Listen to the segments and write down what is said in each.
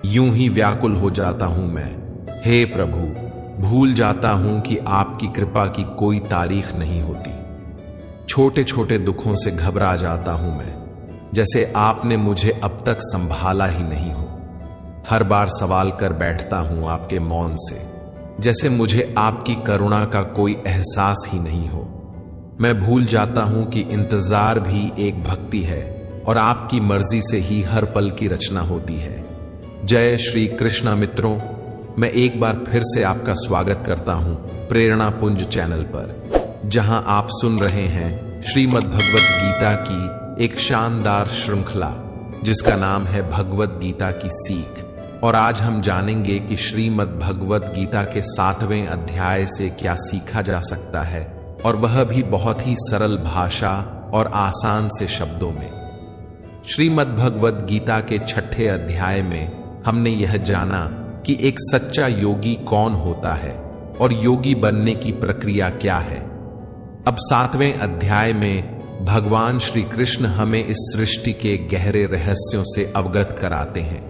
यूं ही व्याकुल हो जाता हूं मैं। हे प्रभु, भूल जाता हूं कि आपकी कृपा की कोई तारीख नहीं होती। छोटे छोटे दुखों से घबरा जाता हूं मैं, जैसे आपने मुझे अब तक संभाला ही नहीं हो। हर बार सवाल कर बैठता हूं आपके मौन से, जैसे मुझे आपकी करुणा का कोई एहसास ही नहीं हो। मैं भूल जाता हूं कि इंतजार भी एक भक्ति है और आपकी मर्जी से ही हर पल की रचना होती है। जय श्री कृष्ण मित्रों, मैं एक बार फिर से आपका स्वागत करता हूं प्रेरणा पुंज चैनल पर, जहां आप सुन रहे हैं श्रीमद् भगवत गीता की एक शानदार श्रृंखला जिसका नाम है भगवत गीता की सीख। और आज हम जानेंगे कि श्रीमद् भगवत गीता के 7वें अध्याय से क्या सीखा जा सकता है, और वह भी बहुत ही सरल भाषा और आसान से शब्दों में। श्रीमद् भगवत गीता के 6ठे अध्याय में हमने यह जाना कि एक सच्चा योगी कौन होता है और योगी बनने की प्रक्रिया क्या है। अब 7वें अध्याय में भगवान श्री कृष्ण हमें इस सृष्टि के गहरे रहस्यों से अवगत कराते हैं।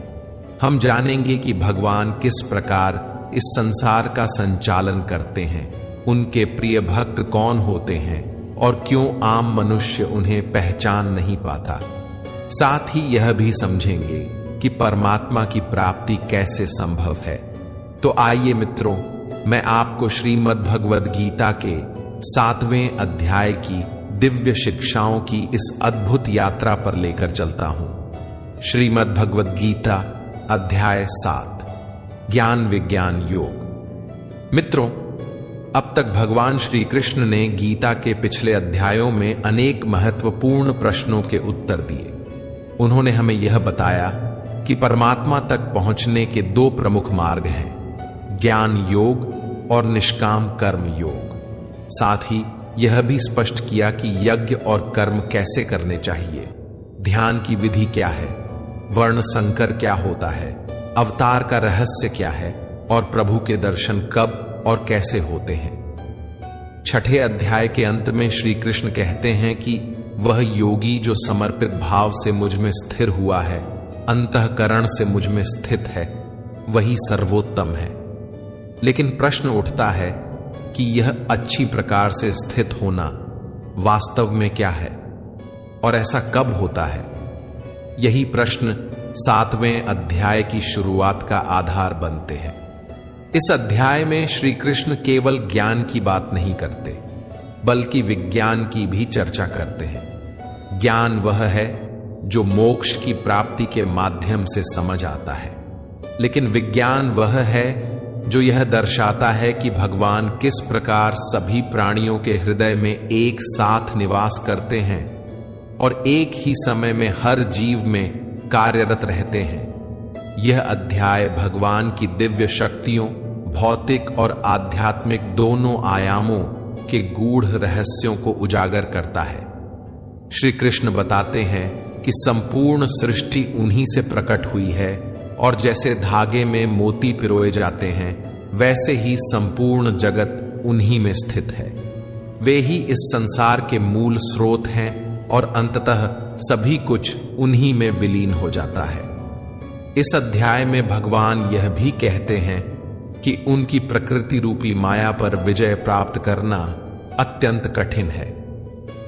हम जानेंगे कि भगवान किस प्रकार इस संसार का संचालन करते हैं, उनके प्रिय भक्त कौन होते हैं और क्यों आम मनुष्य उन्हें पहचान नहीं पाता। साथ ही यह भी समझेंगे कि परमात्मा की प्राप्ति कैसे संभव है। तो आइए मित्रों, मैं आपको श्रीमद् भगवत गीता के 7वें अध्याय की दिव्य शिक्षाओं की इस अद्भुत यात्रा पर लेकर चलता हूं। श्रीमद् भगवत गीता अध्याय 7, ज्ञान विज्ञान योग। मित्रों, अब तक भगवान श्री कृष्ण ने गीता के पिछले अध्यायों में अनेक महत्वपूर्ण प्रश्नों के उत्तर दिए। उन्होंने हमें यह बताया कि परमात्मा तक पहुंचने के 2 प्रमुख मार्ग हैं, ज्ञान योग और निष्काम कर्म योग। साथ ही यह भी स्पष्ट किया कि यज्ञ और कर्म कैसे करने चाहिए, ध्यान की विधि क्या है, वर्ण संकर क्या होता है, अवतार का रहस्य क्या है और प्रभु के दर्शन कब और कैसे होते हैं। 6ठे अध्याय के अंत में श्री कृष्ण कहते हैं कि वह योगी जो समर्पित भाव से मुझ में स्थिर हुआ है, अंतःकरण से मुझ में स्थित है, वही सर्वोत्तम है। लेकिन प्रश्न उठता है कि यह अच्छी प्रकार से स्थित होना वास्तव में क्या है और ऐसा कब होता है। यही प्रश्न 7वें अध्याय की शुरुआत का आधार बनते हैं। इस अध्याय में श्री कृष्ण केवल ज्ञान की बात नहीं करते, बल्कि विज्ञान की भी चर्चा करते हैं। ज्ञान वह है जो मोक्ष की प्राप्ति के माध्यम से समझ आता है, लेकिन विज्ञान वह है जो यह दर्शाता है कि भगवान किस प्रकार सभी प्राणियों के हृदय में एक साथ निवास करते हैं और एक ही समय में हर जीव में कार्यरत रहते हैं। यह अध्याय भगवान की दिव्य शक्तियों, भौतिक और आध्यात्मिक दोनों आयामों के गूढ़ रहस्यों को उजागर करता है। श्री कृष्ण बताते हैं कि संपूर्ण सृष्टि उन्हीं से प्रकट हुई है और जैसे धागे में मोती पिरोए जाते हैं, वैसे ही संपूर्ण जगत उन्हीं में स्थित है। वे ही इस संसार के मूल स्रोत हैं और अंततः सभी कुछ उन्हीं में विलीन हो जाता है। इस अध्याय में भगवान यह भी कहते हैं कि उनकी प्रकृति रूपी माया पर विजय प्राप्त करना अत्यंत कठिन है,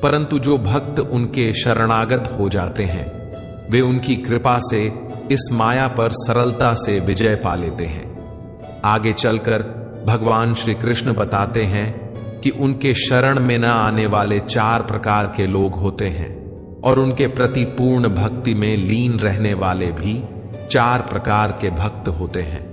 परंतु जो भक्त उनके शरणागत हो जाते हैं, वे उनकी कृपा से इस माया पर सरलता से विजय पा लेते हैं। आगे चलकर भगवान श्री कृष्ण बताते हैं कि उनके शरण में न आने वाले 4 प्रकार के लोग होते हैं और उनके प्रति पूर्ण भक्ति में लीन रहने वाले भी 4 प्रकार के भक्त होते हैं।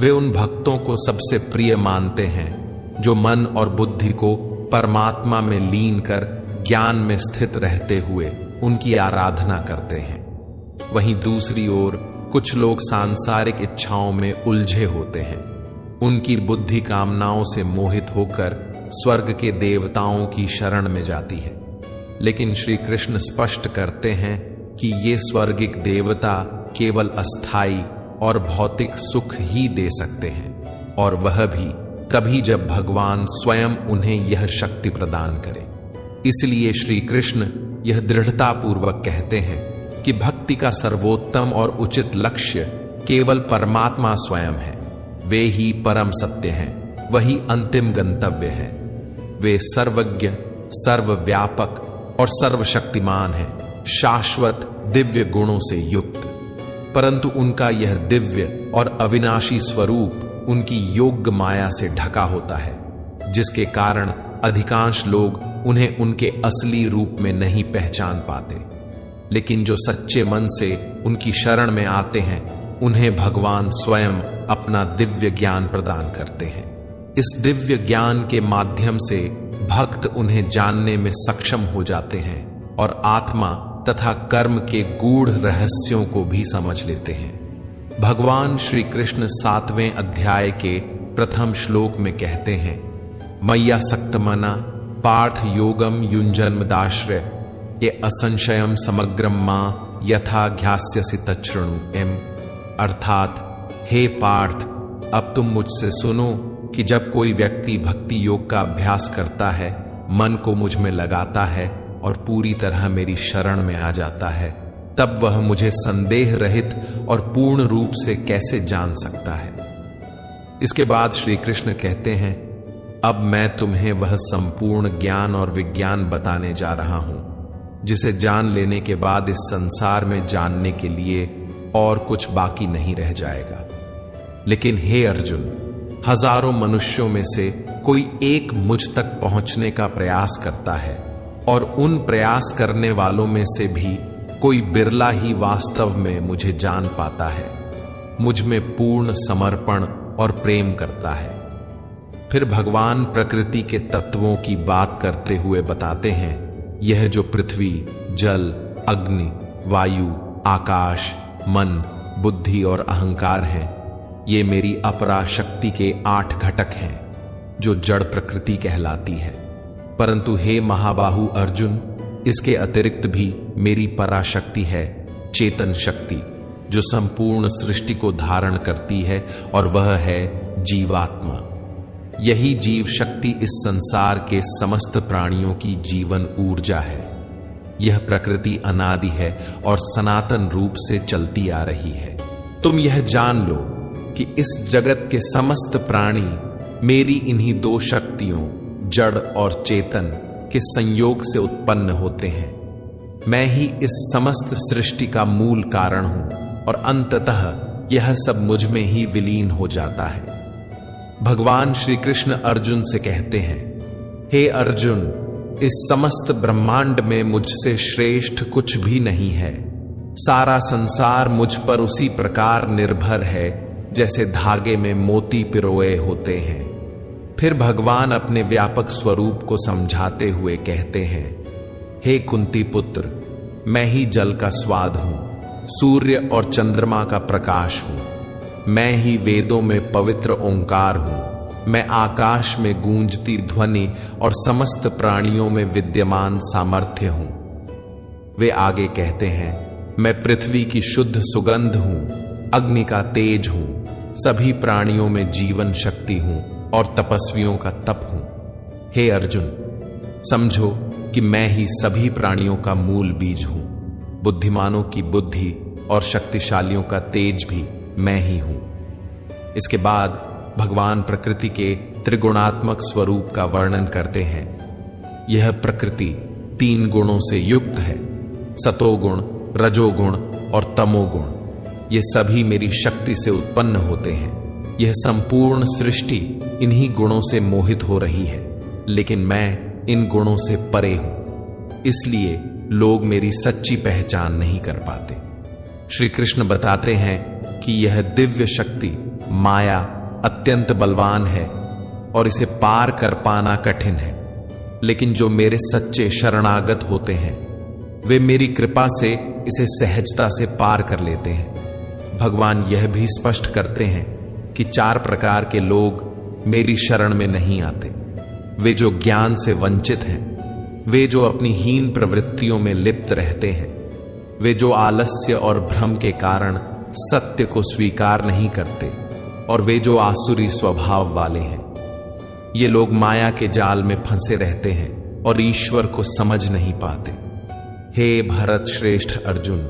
वे उन भक्तों को सबसे प्रिय मानते हैं जो मन और बुद्धि को परमात्मा में लीन कर ज्ञान में स्थित रहते हुए उनकी आराधना करते हैं। वहीं दूसरी ओर कुछ लोग सांसारिक इच्छाओं में उलझे होते हैं। उनकी बुद्धि कामनाओं से मोहित होकर स्वर्ग के देवताओं की शरण में जाती है, लेकिन श्री कृष्ण स्पष्ट करते हैं कि ये स्वर्गिक देवता केवल अस्थाई और भौतिक सुख ही दे सकते हैं, और वह भी तभी जब भगवान स्वयं उन्हें यह शक्ति प्रदान करे। इसलिए श्री कृष्ण यह दृढ़तापूर्वक कहते हैं कि भक्ति का सर्वोत्तम और उचित लक्ष्य केवल परमात्मा स्वयं है। वे ही परम सत्य हैं, वही अंतिम गंतव्य है। वे सर्वज्ञ, सर्वव्यापक और सर्वशक्तिमान हैं, शाश्वत दिव्य गुणों से युक्त। परंतु उनका यह दिव्य और अविनाशी स्वरूप उनकी योग्य माया से ढका होता है, जिसके कारण अधिकांश लोग उन्हें उनके असली रूप में नहीं पहचान पाते। लेकिन जो सच्चे मन से उनकी शरण में आते हैं, उन्हें भगवान स्वयं अपना दिव्य ज्ञान प्रदान करते हैं। इस दिव्य ज्ञान के माध्यम से भक्त उन्हें जानने में सक्षम हो जाते हैं और आत्मा तथा कर्म के गूढ़ रहस्यों को भी समझ लेते हैं। भगवान श्री कृष्ण 7वें अध्याय के प्रथम श्लोक में कहते हैं, मय्या सक्तमना पार्थ योगम युञ्जन्मदाश्रय ये असंशयम समग्रम मां यथा ध्यास्यसि तच्छृणु एम। अर्थात, हे पार्थ, अब तुम मुझसे सुनो कि जब कोई व्यक्ति भक्ति योग का अभ्यास करता है, मन को मुझ में लगाता है और पूरी तरह मेरी शरण में आ जाता है, तब वह मुझे संदेह रहित और पूर्ण रूप से कैसे जान सकता है। इसके बाद श्री कृष्ण कहते हैं, अब मैं तुम्हें वह संपूर्ण ज्ञान और विज्ञान बताने जा रहा हूं, जिसे जान लेने के बाद इस संसार में जानने के लिए और कुछ बाकी नहीं रह जाएगा। लेकिन हे अर्जुन, हजारों मनुष्यों में से कोई एक मुझ तक पहुंचने का प्रयास करता है, और उन प्रयास करने वालों में से भी कोई बिरला ही वास्तव में मुझे जान पाता है, मुझ में पूर्ण समर्पण और प्रेम करता है। फिर भगवान प्रकृति के तत्वों की बात करते हुए बताते हैं, यह जो पृथ्वी, जल, अग्नि, वायु, आकाश, मन, बुद्धि और अहंकार हैं, ये मेरी अपरा शक्ति के 8 घटक हैं, जो जड़ प्रकृति कहलाती है। परंतु हे महाबाहु अर्जुन, इसके अतिरिक्त भी मेरी पराशक्ति है, चेतन शक्ति, जो संपूर्ण सृष्टि को धारण करती है, और वह है जीवात्मा। यही जीव शक्ति इस संसार के समस्त प्राणियों की जीवन ऊर्जा है। यह प्रकृति अनादि है और सनातन रूप से चलती आ रही है। तुम यह जान लो कि इस जगत के समस्त प्राणी मेरी इन्हीं 2 शक्तियों, जड़ और चेतन, के संयोग से उत्पन्न होते हैं। मैं ही इस समस्त सृष्टि का मूल कारण हूं और अंततः यह सब मुझ में ही विलीन हो जाता है। भगवान श्री कृष्ण अर्जुन से कहते हैं, हे अर्जुन, इस समस्त ब्रह्मांड में मुझसे श्रेष्ठ कुछ भी नहीं है। सारा संसार मुझ पर उसी प्रकार निर्भर है जैसे धागे में मोती पिरोए होते हैं। फिर भगवान अपने व्यापक स्वरूप को समझाते हुए कहते हैं, हे कुंती पुत्र, मैं ही जल का स्वाद हूं, सूर्य और चंद्रमा का प्रकाश हूं। मैं ही वेदों में पवित्र ओंकार हूं। मैं आकाश में गूंजती ध्वनि और समस्त प्राणियों में विद्यमान सामर्थ्य हूं। वे आगे कहते हैं, मैं पृथ्वी की शुद्ध सुगंध हूं, अग्नि का तेज हूं, सभी प्राणियों में जीवन शक्ति हूं और तपस्वियों का तप हूं। हे अर्जुन, समझो कि मैं ही सभी प्राणियों का मूल बीज हूं। बुद्धिमानों की बुद्धि और शक्तिशालियों का तेज भी मैं ही हूं। इसके बाद भगवान प्रकृति के त्रिगुणात्मक स्वरूप का वर्णन करते हैं। यह प्रकृति 3 गुणों से युक्त है, सतोगुण, रजोगुण और तमोगुण। ये सभी मेरी शक्ति से उत्पन्न होते हैं। यह संपूर्ण सृष्टि इन्हीं गुणों से मोहित हो रही है, लेकिन मैं इन गुणों से परे हूं। इसलिए लोग मेरी सच्ची पहचान नहीं कर पाते। श्री कृष्ण बताते हैं कि यह दिव्य शक्ति माया अत्यंत बलवान है और इसे पार कर पाना कठिन है। लेकिन जो मेरे सच्चे शरणागत होते हैं, वे मेरी कृपा से इसे सहजता से पार कर लेते हैं। भगवान यह भी स्पष्ट करते हैं कि 4 प्रकार के लोग मेरी शरण में नहीं आते। वे जो ज्ञान से वंचित हैं, वे जो अपनी हीन प्रवृत्तियों में लिप्त रहते हैं, वे जो आलस्य और भ्रम के कारण सत्य को स्वीकार नहीं करते, और वे जो आसुरी स्वभाव वाले हैं। ये लोग माया के जाल में फंसे रहते हैं और ईश्वर को समझ नहीं पाते। हे भरत श्रेष्ठ अर्जुन,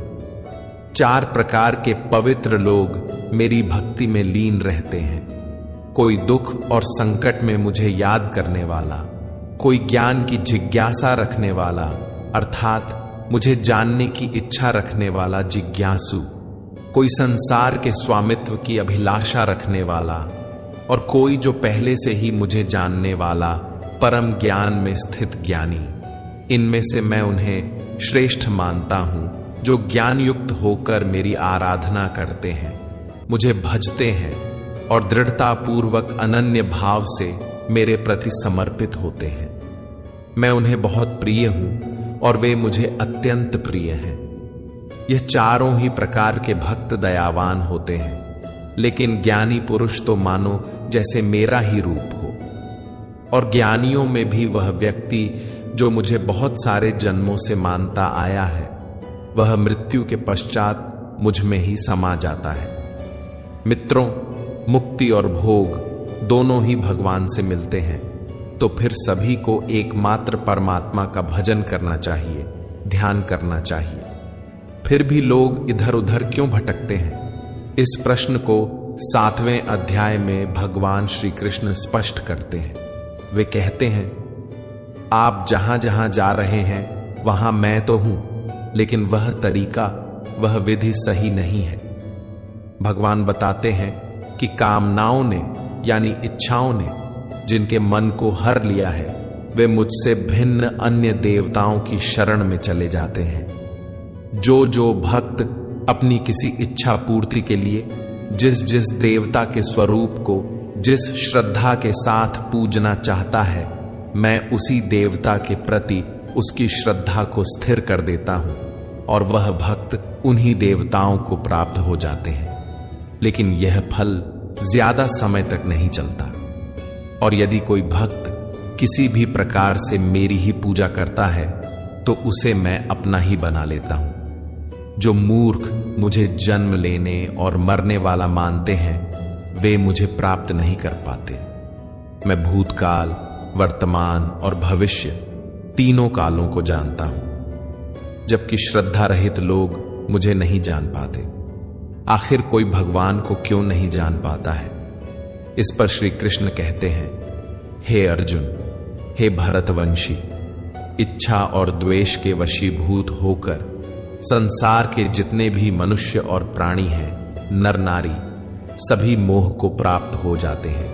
4 प्रकार के पवित्र लोग मेरी भक्ति में लीन रहते हैं। कोई दुख और संकट में मुझे याद करने वाला, कोई ज्ञान की जिज्ञासा रखने वाला अर्थात मुझे जानने की इच्छा रखने वाला जिज्ञासु, कोई संसार के स्वामित्व की अभिलाषा रखने वाला, और कोई जो पहले से ही मुझे जानने वाला परम ज्ञान में स्थित ज्ञानी। इनमें से मैं उन्हें श्रेष्ठ मानता हूं जो ज्ञान युक्त होकर मेरी आराधना करते हैं, मुझे भजते हैं और दृढ़ता पूर्वक अनन्य भाव से मेरे प्रति समर्पित होते हैं। मैं उन्हें बहुत प्रिय हूं और वे मुझे अत्यंत प्रिय हैं। यह चारों ही प्रकार के भक्त दयावान होते हैं, लेकिन ज्ञानी पुरुष तो मानो जैसे मेरा ही रूप हो। और ज्ञानियों में भी वह व्यक्ति जो मुझे बहुत सारे जन्मों से मानता आया है, वह मृत्यु के पश्चात मुझ में ही समा जाता है। मित्रों, मुक्ति और भोग दोनों ही भगवान से मिलते हैं, तो फिर सभी को एकमात्र परमात्मा का भजन करना चाहिए, ध्यान करना चाहिए। फिर भी लोग इधर उधर क्यों भटकते हैं? इस प्रश्न को 7वें अध्याय में भगवान श्री कृष्ण स्पष्ट करते हैं। वे कहते हैं, आप जहां जहां जा रहे हैं वहां मैं तो हूं, लेकिन वह तरीका, वह विधि सही नहीं है। भगवान बताते हैं कि कामनाओं ने यानी इच्छाओं ने जिनके मन को हर लिया है, वे मुझसे भिन्न अन्य देवताओं की शरण में चले जाते हैं। जो भक्त अपनी किसी इच्छा पूर्ति के लिए जिस जिस देवता के स्वरूप को जिस श्रद्धा के साथ पूजना चाहता है, मैं उसी देवता के प्रति उसकी श्रद्धा को स्थिर कर देता हूं और वह भक्त उन्हीं देवताओं को प्राप्त हो जाते हैं। लेकिन यह फल ज्यादा समय तक नहीं चलता। और यदि कोई भक्त किसी भी प्रकार से मेरी ही पूजा करता है, तो उसे मैं अपना ही बना लेता हूं। जो मूर्ख मुझे जन्म लेने और मरने वाला मानते हैं, वे मुझे प्राप्त नहीं कर पाते। मैं भूतकाल, वर्तमान और भविष्य तीनों कालों को जानता हूं, जबकि श्रद्धा रहित लोग मुझे नहीं जान पाते। आखिर कोई भगवान को क्यों नहीं जान पाता है? इस पर श्री कृष्ण कहते हैं, हे अर्जुन, हे भरतवंशी, इच्छा और द्वेष के वशीभूत होकर संसार के जितने भी मनुष्य और प्राणी हैं, नर नारी, सभी मोह को प्राप्त हो जाते हैं,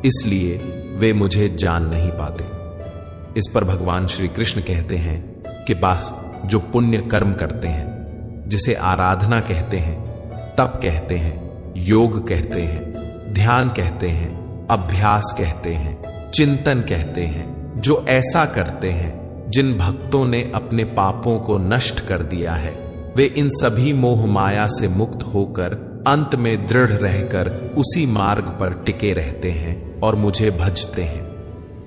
इसलिए वे मुझे जान नहीं पाते। इस पर भगवान श्री कृष्ण कहते हैं कि बस जो पुण्य कर्म करते हैं, जिसे आराधना कहते हैं, तप कहते हैं, योग कहते हैं, ध्यान कहते हैं, अभ्यास कहते हैं, चिंतन कहते हैं, जो ऐसा करते हैं, जिन भक्तों ने अपने पापों को नष्ट कर दिया है, वे इन सभी मोह माया से मुक्त होकर अंत में दृढ़ रहकर उसी मार्ग पर टिके रहते हैं और मुझे भजते हैं।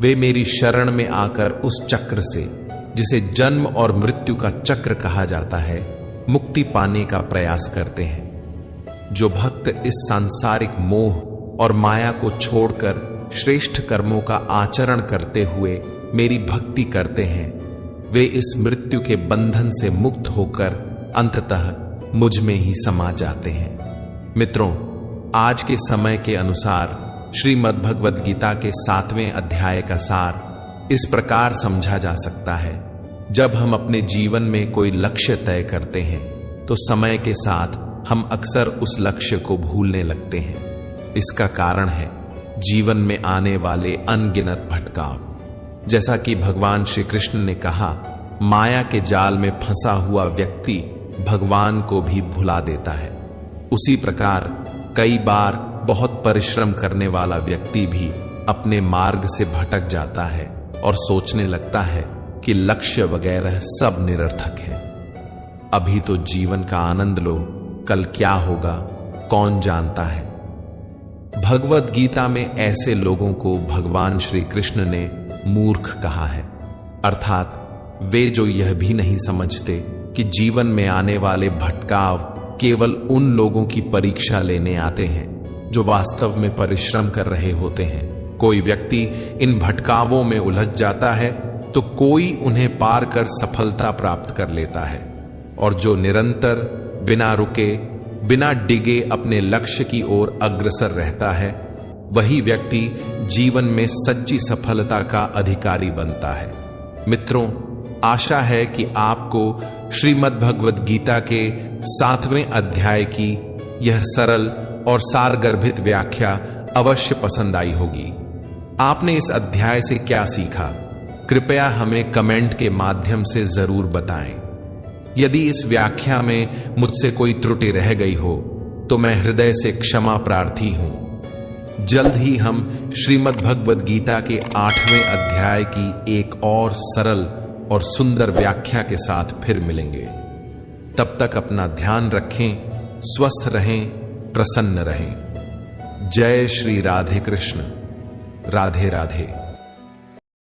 वे मेरी शरण में आकर उस चक्र से, जिसे जन्म और मृत्यु का चक्र कहा जाता है, मुक्ति पाने का प्रयास करते हैं। जो भक्त इस सांसारिक मोह और माया को छोड़कर श्रेष्ठ कर्मों का आचरण करते हुए मेरी भक्ति करते हैं, वे इस मृत्यु के बंधन से मुक्त होकर अंततः मुझ में ही समा जाते हैं। मित्रों, आज के समय के अनुसार श्रीमद् भगवद गीता के 7वें अध्याय का सार इस प्रकार समझा जा सकता है। जब हम अपने जीवन में कोई लक्ष्य तय करते हैं, तो समय के साथ हम अक्सर उस लक्ष्य को भूलने लगते हैं। इसका कारण है जीवन में आने वाले अनगिनत भटकाव। जैसा कि भगवान श्री कृष्ण ने कहा, माया के जाल में फंसा हुआ व्यक्ति भगवान को भी भुला देता है। उसी प्रकार कई बार बहुत परिश्रम करने वाला व्यक्ति भी अपने मार्ग से भटक जाता है और सोचने लगता है कि लक्ष्य वगैरह सब निरर्थक है। अभी तो जीवन का आनंद लो, कल क्या होगा कौन जानता है। भगवद गीता में ऐसे लोगों को भगवान श्री कृष्ण ने मूर्ख कहा है, अर्थात वे जो यह भी नहीं समझते कि जीवन में आने वाले भटकाव केवल उन लोगों की परीक्षा लेने आते हैं जो वास्तव में परिश्रम कर रहे होते हैं। कोई व्यक्ति इन भटकावों में उलझ जाता है तो कोई उन्हें पार कर सफलता प्राप्त कर लेता है, और जो निरंतर बिना रुके, बिना डिगे अपने लक्ष्य की ओर अग्रसर रहता है, वही व्यक्ति जीवन में सच्ची सफलता का अधिकारी बनता है। मित्रों, आशा है कि आपको श्रीमद् भगवद गीता के 7वें अध्याय की यह सरल और सारगर्भित व्याख्या अवश्य पसंद आई होगी। आपने इस अध्याय से क्या सीखा? कृपया हमें कमेंट के माध्यम से जरूर बताएं। यदि इस व्याख्या में मुझसे कोई त्रुटि रह गई हो तो मैं हृदय से क्षमा प्रार्थी हूं। जल्द ही हम श्रीमद् भगवद गीता के 8वें अध्याय की एक और सरल और सुंदर व्याख्या के साथ फिर मिलेंगे। तब तक अपना ध्यान रखें, स्वस्थ रहें, प्रसन्न रहें। जय श्री राधे कृष्ण। राधे राधे।